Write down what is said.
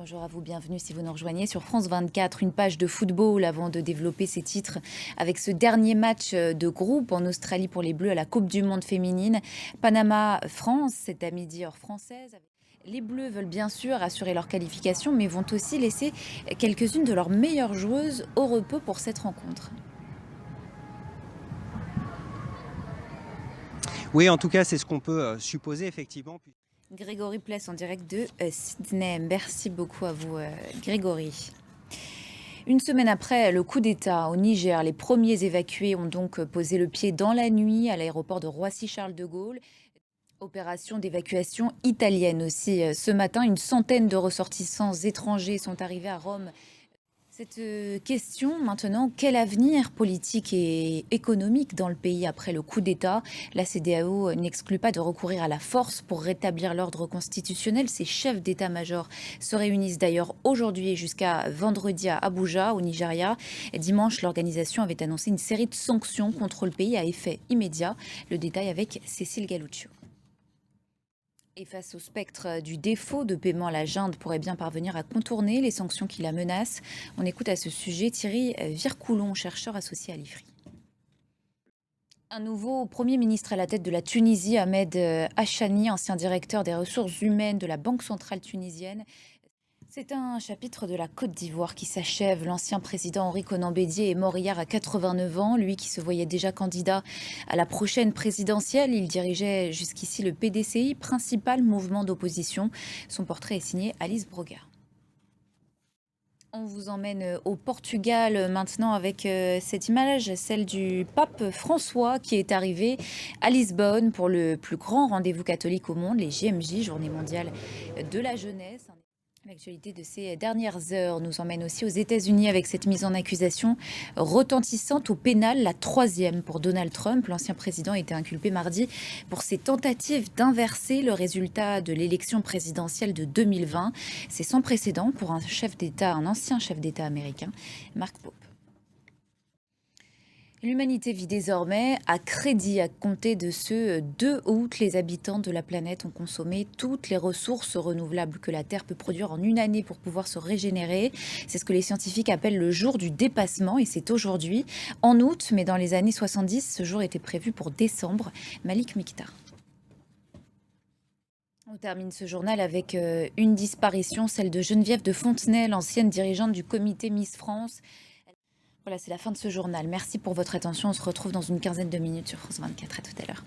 Bonjour à vous, bienvenue si vous nous rejoignez sur France 24, une page de football avant de développer ses titres avec ce dernier match de groupe en Australie pour les Bleus à la Coupe du Monde féminine. Panama-France, c'est à midi heure française. Les Bleus veulent bien sûr assurer leur qualification mais vont aussi laisser quelques-unes de leurs meilleures joueuses au repos pour cette rencontre. Oui, en tout cas, c'est ce qu'on peut supposer effectivement. Grégory Pless en direct de Sydney. Merci beaucoup à vous Grégory. Une semaine après le coup d'État au Niger, les premiers évacués ont donc posé le pied dans la nuit à l'aéroport de Roissy-Charles de Gaulle. Opération d'évacuation italienne aussi. Ce matin, une centaine de ressortissants étrangers sont arrivés à Rome. Cette question maintenant, quel avenir politique et économique dans le pays après le coup d'État? La CEDEAO n'exclut pas de recourir à la force pour rétablir l'ordre constitutionnel. Ces chefs d'état-major se réunissent d'ailleurs aujourd'hui et jusqu'à vendredi à Abuja, au Nigeria. Dimanche, l'organisation avait annoncé une série de sanctions contre le pays à effet immédiat. Le détail avec Cécile Galuccio. Et face au spectre du défaut de paiement, la junte pourrait bien parvenir à contourner les sanctions qui la menacent. On écoute à ce sujet Thierry Vircoulon, chercheur associé à l'IFRI. Un nouveau Premier ministre à la tête de la Tunisie, Ahmed Achani, ancien directeur des ressources humaines de la Banque centrale tunisienne. C'est un chapitre de la Côte d'Ivoire qui s'achève. L'ancien président Henri Konan Bédié est mort hier à 89 ans. Lui qui se voyait déjà candidat à la prochaine présidentielle, il dirigeait jusqu'ici le PDCI, principal mouvement d'opposition. Son portrait est signé Alice Broga. On vous emmène au Portugal maintenant avec cette image, celle du pape François qui est arrivé à Lisbonne pour le plus grand rendez-vous catholique au monde, les JMJ, Journée mondiale de la jeunesse. L'actualité de ces dernières heures nous emmène aussi aux États-Unis avec cette mise en accusation retentissante au pénal, la troisième pour Donald Trump. L'ancien président a été inculpé mardi pour ses tentatives d'inverser le résultat de l'élection présidentielle de 2020. C'est sans précédent pour un chef d'État, un ancien chef d'État américain, Mark Pope. L'humanité vit désormais à crédit. À compter de ce 2 août, les habitants de la planète ont consommé toutes les ressources renouvelables que la Terre peut produire en une année pour pouvoir se régénérer. C'est ce que les scientifiques appellent le jour du dépassement et c'est aujourd'hui, en août, mais dans les années 70, ce jour était prévu pour décembre. Malik Miktar. On termine ce journal avec une disparition, celle de Geneviève de Fontenay, l'ancienne dirigeante du comité Miss France. Voilà, c'est la fin de ce journal. Merci pour votre attention. On se retrouve dans une quinzaine de minutes sur France 24. À tout à l'heure.